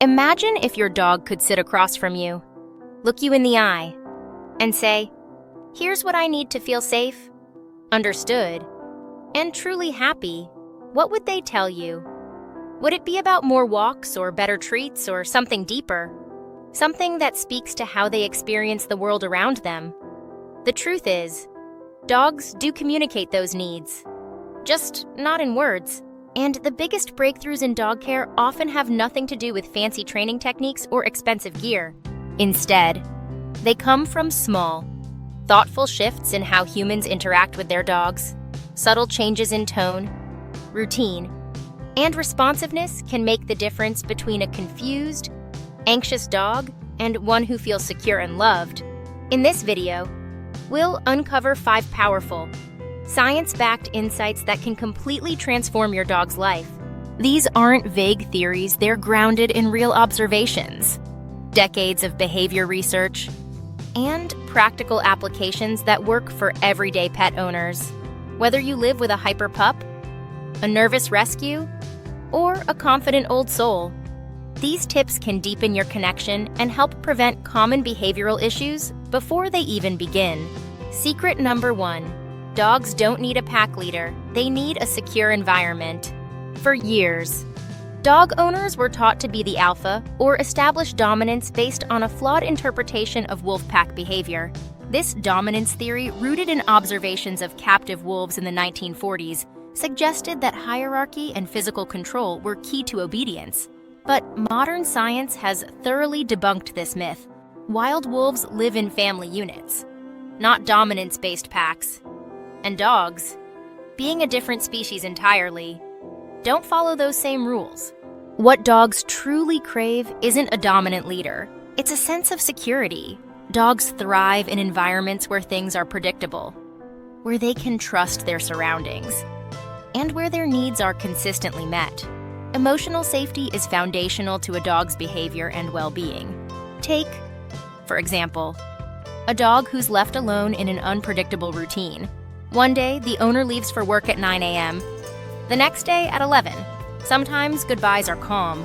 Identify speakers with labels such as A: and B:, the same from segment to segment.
A: Imagine if your dog could sit across from you, look you in the eye, and say, "Here's what I need to feel safe, understood, and truly happy." What would they tell you? Would it be about more walks or better treats or something deeper? Something that speaks to how they experience the world around them? The truth is, dogs do communicate those needs, just not in words. And the biggest breakthroughs in dog care often have nothing to do with fancy training techniques or expensive gear. Instead, they come from small, thoughtful shifts in how humans interact with their dogs. Subtle changes in tone, routine, and responsiveness can make the difference between a confused, anxious dog and one who feels secure and loved. In this video, we'll uncover 5 powerful, science-backed insights that can completely transform your dog's life. These aren't vague theories, they're grounded in real observations, decades of behavior research, and practical applications that work for everyday pet owners. Whether you live with a hyper pup, a nervous rescue, or a confident old soul, these tips can deepen your connection and help prevent common behavioral issues before they even begin. Secret number 1. Dogs don't need a pack leader, they need a secure environment. For years, dog owners were taught to be the alpha or establish dominance based on a flawed interpretation of wolf pack behavior. This dominance theory, rooted in observations of captive wolves in the 1940s, suggested that hierarchy and physical control were key to obedience. But modern science has thoroughly debunked this myth. Wild wolves live in family units, not dominance-based packs. And dogs, being a different species entirely, don't follow those same rules. What dogs truly crave isn't a dominant leader. It's a sense of security. Dogs thrive in environments where things are predictable, where they can trust their surroundings, and where their needs are consistently met. Emotional safety is foundational to a dog's behavior and well-being. Take, for example, a dog who's left alone in an unpredictable routine. One day, the owner leaves for work at 9 a.m. The next day at 11. Sometimes goodbyes are calm,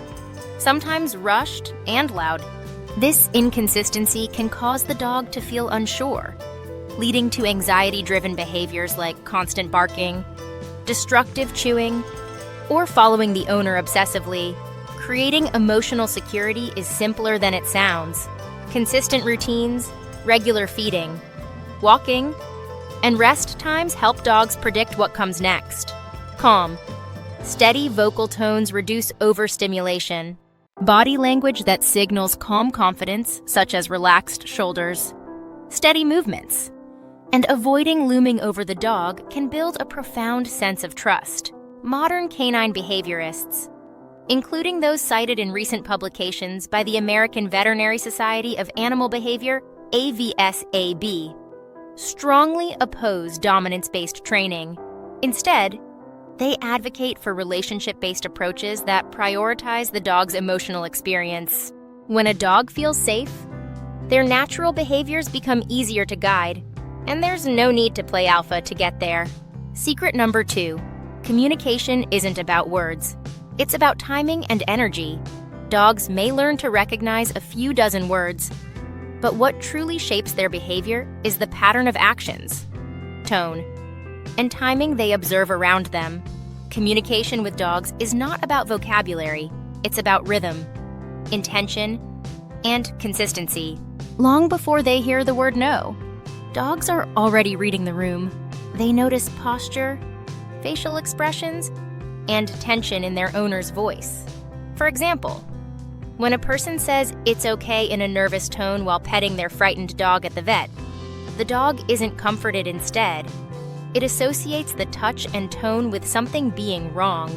A: sometimes rushed and loud. This inconsistency can cause the dog to feel unsure, leading to anxiety-driven behaviors like constant barking, destructive chewing, or following the owner obsessively. Creating emotional security is simpler than it sounds. Consistent routines, regular feeding, walking, and rest times help dogs predict what comes next. Calm, steady vocal tones reduce overstimulation. Body language that signals calm confidence, such as relaxed shoulders, steady movements, and avoiding looming over the dog can build a profound sense of trust. Modern canine behaviorists, including those cited in recent publications by the American Veterinary Society of Animal Behavior, AVSAB, strongly oppose dominance-based training. Instead, they advocate for relationship-based approaches that prioritize the dog's emotional experience. When a dog feels safe, their natural behaviors become easier to guide, and there's no need to play alpha to get there. Secret number 2. Communication isn't about words. It's about timing and energy. Dogs may learn to recognize a few dozen words, but what truly shapes their behavior is the pattern of actions, tone, and timing they observe around them. Communication with dogs is not about vocabulary, it's about rhythm, intention, and consistency. Long before they hear the word no, dogs are already reading the room. They notice posture, facial expressions, and tension in their owner's voice. For example, when a person says it's okay in a nervous tone while petting their frightened dog at the vet, the dog isn't comforted. Instead, it associates the touch and tone with something being wrong,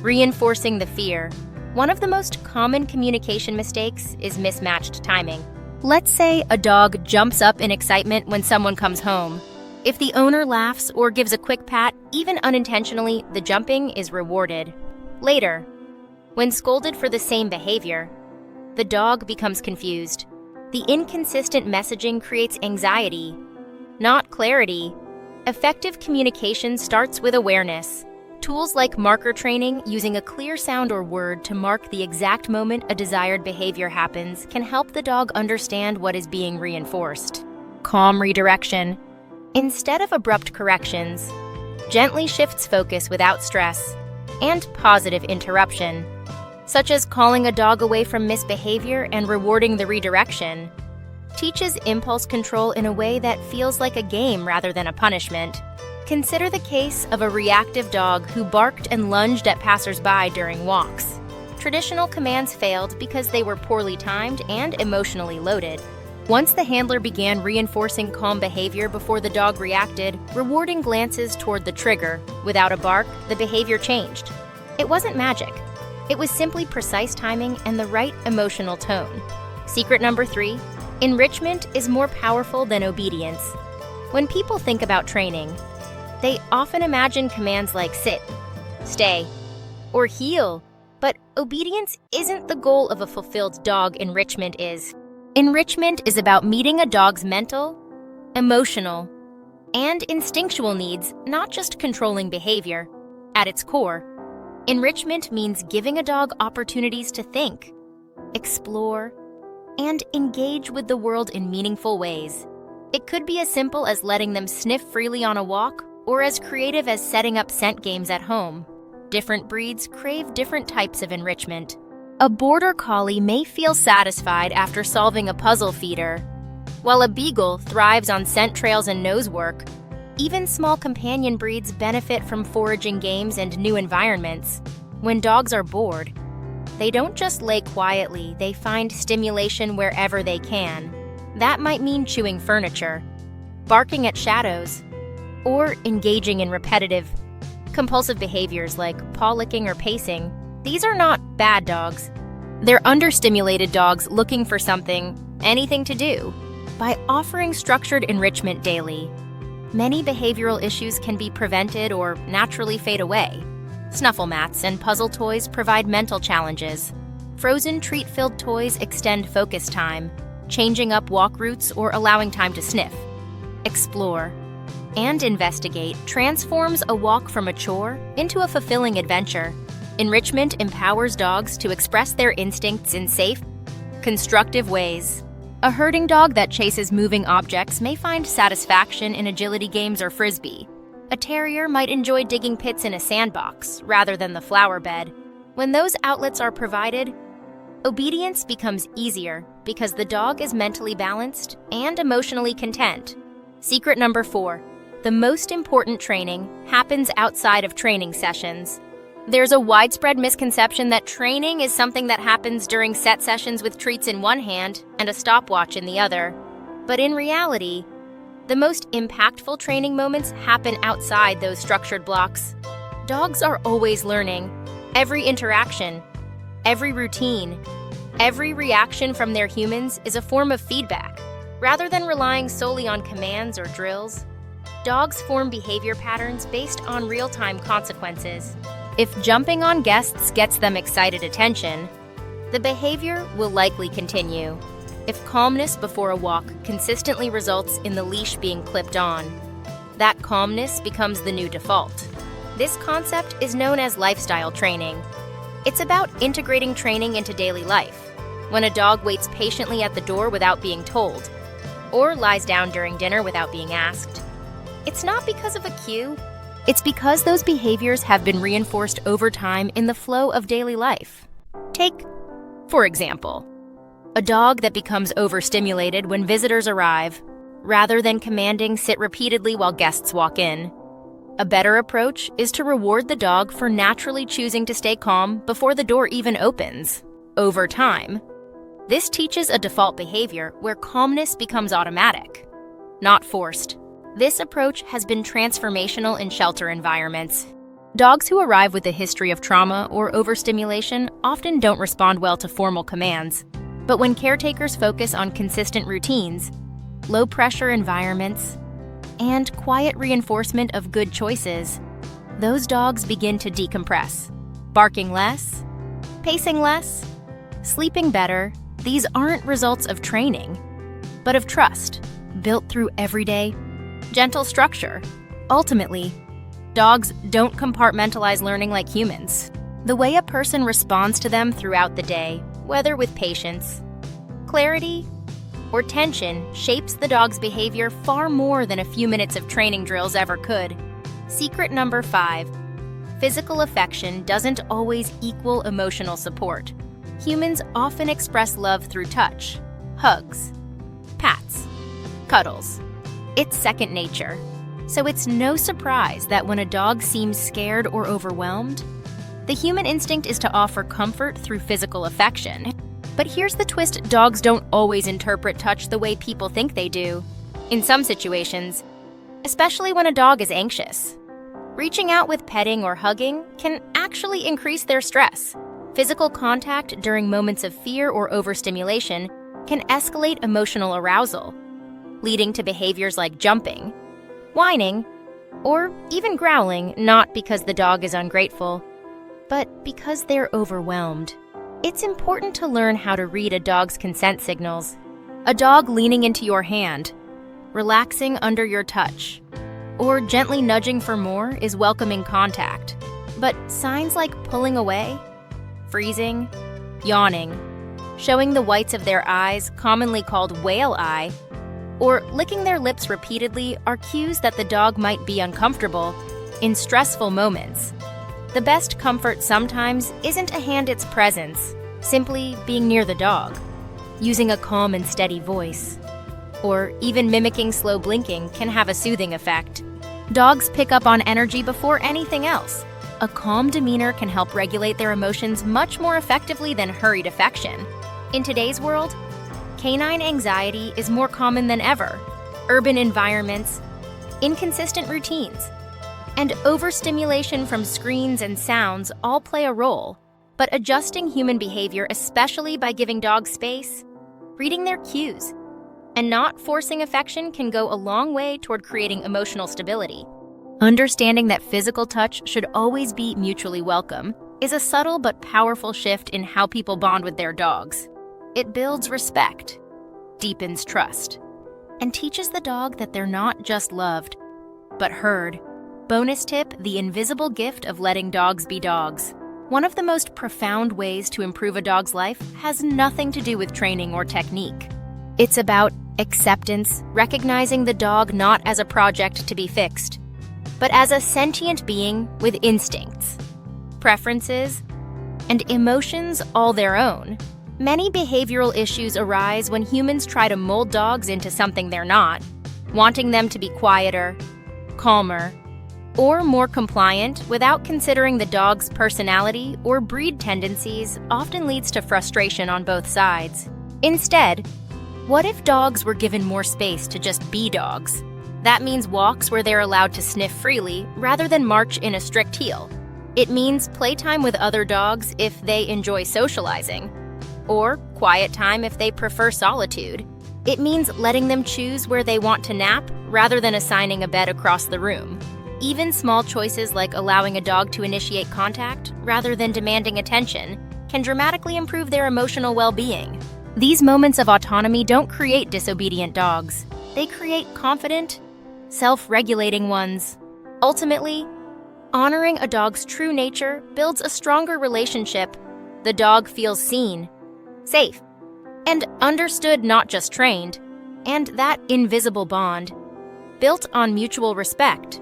A: reinforcing the fear. One of the most common communication mistakes is mismatched timing. Let's say a dog jumps up in excitement when someone comes home. If the owner laughs or gives a quick pat, even unintentionally, the jumping is rewarded. Later, when scolded for the same behavior, the dog becomes confused. The inconsistent messaging creates anxiety, not clarity. Effective communication starts with awareness. Tools like marker training, using a clear sound or word to mark the exact moment a desired behavior happens, can help the dog understand what is being reinforced. Calm redirection. Instead of abrupt corrections, gently shifts focus without stress, and positive interruption, such as calling a dog away from misbehavior and rewarding the redirection, teaches impulse control in a way that feels like a game rather than a punishment. Consider the case of a reactive dog who barked and lunged at passersby during walks. Traditional commands failed because they were poorly timed and emotionally loaded. Once the handler began reinforcing calm behavior before the dog reacted, rewarding glances toward the trigger, without a bark, the behavior changed. It wasn't magic. It was simply precise timing and the right emotional tone. Secret number 3, enrichment is more powerful than obedience. When people think about training, they often imagine commands like sit, stay, or heel, but obedience isn't the goal of a fulfilled dog. Enrichment is. Enrichment is about meeting a dog's mental, emotional, and instinctual needs, not just controlling behavior. At its core, enrichment means giving a dog opportunities to think, explore, and engage with the world in meaningful ways. It could be as simple as letting them sniff freely on a walk, or as creative as setting up scent games at home. Different breeds crave different types of enrichment. A border collie may feel satisfied after solving a puzzle feeder, while a beagle thrives on scent trails and nose work. Even small companion breeds benefit from foraging games and new environments. When dogs are bored, they don't just lay quietly, they find stimulation wherever they can. That might mean chewing furniture, barking at shadows, or engaging in repetitive, compulsive behaviors like paw licking or pacing. These are not bad dogs. They're understimulated dogs looking for something, anything to do. By offering structured enrichment daily, many behavioral issues can be prevented or naturally fade away. Snuffle mats and puzzle toys provide mental challenges. Frozen treat-filled toys extend focus time, changing up walk routes or allowing time to sniff, explore, and investigate transforms a walk from a chore into a fulfilling adventure. Enrichment empowers dogs to express their instincts in safe, constructive ways. A herding dog that chases moving objects may find satisfaction in agility games or frisbee. A terrier might enjoy digging pits in a sandbox rather than the flower bed. When those outlets are provided, obedience becomes easier because the dog is mentally balanced and emotionally content. Secret number 4. The most important training happens outside of training sessions. There's a widespread misconception that training is something that happens during set sessions with treats in one hand and a stopwatch in the other. But in reality, the most impactful training moments happen outside those structured blocks. Dogs are always learning. Every interaction, every routine, every reaction from their humans is a form of feedback. Rather than relying solely on commands or drills, dogs form behavior patterns based on real-time consequences. If jumping on guests gets them excited attention, the behavior will likely continue. If calmness before a walk consistently results in the leash being clipped on, that calmness becomes the new default. This concept is known as lifestyle training. It's about integrating training into daily life. When a dog waits patiently at the door without being told, or lies down during dinner without being asked, it's not because of a cue. It's because those behaviors have been reinforced over time in the flow of daily life. Take, for example, a dog that becomes overstimulated when visitors arrive, rather than commanding sit repeatedly while guests walk in. A better approach is to reward the dog for naturally choosing to stay calm before the door even opens. Over time, this teaches a default behavior where calmness becomes automatic, not forced. This approach has been transformational in shelter environments. Dogs who arrive with a history of trauma or overstimulation often don't respond well to formal commands. But when caretakers focus on consistent routines, low-pressure environments, and quiet reinforcement of good choices, those dogs begin to decompress. Barking less, pacing less, sleeping better. These aren't results of training, but of trust, built through everyday, gentle structure. Ultimately, Dogs don't compartmentalize learning like humans. The way a person responds to them throughout the day, whether with patience, clarity, or tension, shapes the dog's behavior far more than a few minutes of training drills ever could. Secret number 5. Physical affection doesn't always equal emotional support. Humans often express love through touch, hugs, pats, cuddles. It's second nature. So it's no surprise that when a dog seems scared or overwhelmed, the human instinct is to offer comfort through physical affection. But here's the twist: dogs don't always interpret touch the way people think they do. In some situations, especially when a dog is anxious, reaching out with petting or hugging can actually increase their stress. Physical contact during moments of fear or overstimulation can escalate emotional arousal, leading to behaviors like jumping, whining, or even growling, not because the dog is ungrateful, but because they're overwhelmed. It's important to learn how to read a dog's consent signals. A dog leaning into your hand, relaxing under your touch, or gently nudging for more is welcoming contact. But signs like pulling away, freezing, yawning, showing the whites of their eyes, commonly called whale eye, or licking their lips repeatedly are cues that the dog might be uncomfortable in stressful moments. The best comfort sometimes isn't a hand its presence, simply being near the dog, using a calm and steady voice, or even mimicking slow blinking can have a soothing effect. Dogs pick up on energy before anything else. A calm demeanor can help regulate their emotions much more effectively than hurried affection. In today's world, canine anxiety is more common than ever. Urban environments, inconsistent routines, and overstimulation from screens and sounds all play a role. But adjusting human behavior, especially by giving dogs space, reading their cues, and not forcing affection, can go a long way toward creating emotional stability. Understanding that physical touch should always be mutually welcome is a subtle but powerful shift in how people bond with their dogs. It builds respect, deepens trust, and teaches the dog that they're not just loved, but heard. Bonus tip: the invisible gift of letting dogs be dogs. One of the most profound ways to improve a dog's life has nothing to do with training or technique. It's about acceptance, recognizing the dog not as a project to be fixed, but as a sentient being with instincts, preferences, and emotions all their own. Many behavioral issues arise when humans try to mold dogs into something they're not. Wanting them to be quieter, calmer, or more compliant without considering the dog's personality or breed tendencies often leads to frustration on both sides. Instead, what if dogs were given more space to just be dogs? That means walks where they're allowed to sniff freely rather than march in a strict heel. It means playtime with other dogs if they enjoy socializing, or quiet time if they prefer solitude. It means letting them choose where they want to nap rather than assigning a bed across the room. Even small choices like allowing a dog to initiate contact rather than demanding attention can dramatically improve their emotional well-being. These moments of autonomy don't create disobedient dogs. They create confident, self-regulating ones. Ultimately, honoring a dog's true nature builds a stronger relationship. The dog feels seen, safe, and understood, not just trained. And that invisible bond, built on mutual respect,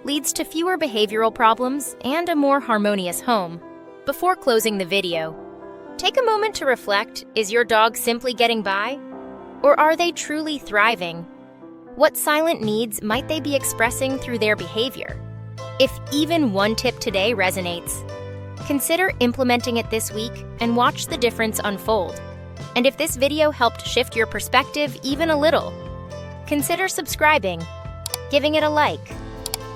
A: leads to fewer behavioral problems and a more harmonious home. Before closing the video, take a moment to reflect: is your dog simply getting by? Or are they truly thriving? What silent needs might they be expressing through their behavior? If even one tip today resonates, consider implementing it this week and watch the difference unfold. And if this video helped shift your perspective even a little, consider subscribing, giving it a like,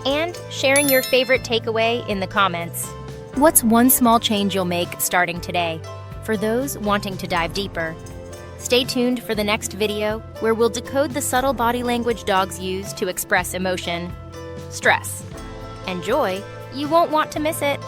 A: and sharing your favorite takeaway in the comments. What's one small change you'll make starting today? For those wanting to dive deeper, stay tuned for the next video where we'll decode the subtle body language dogs use to express emotion, stress, and joy. You won't want to miss it.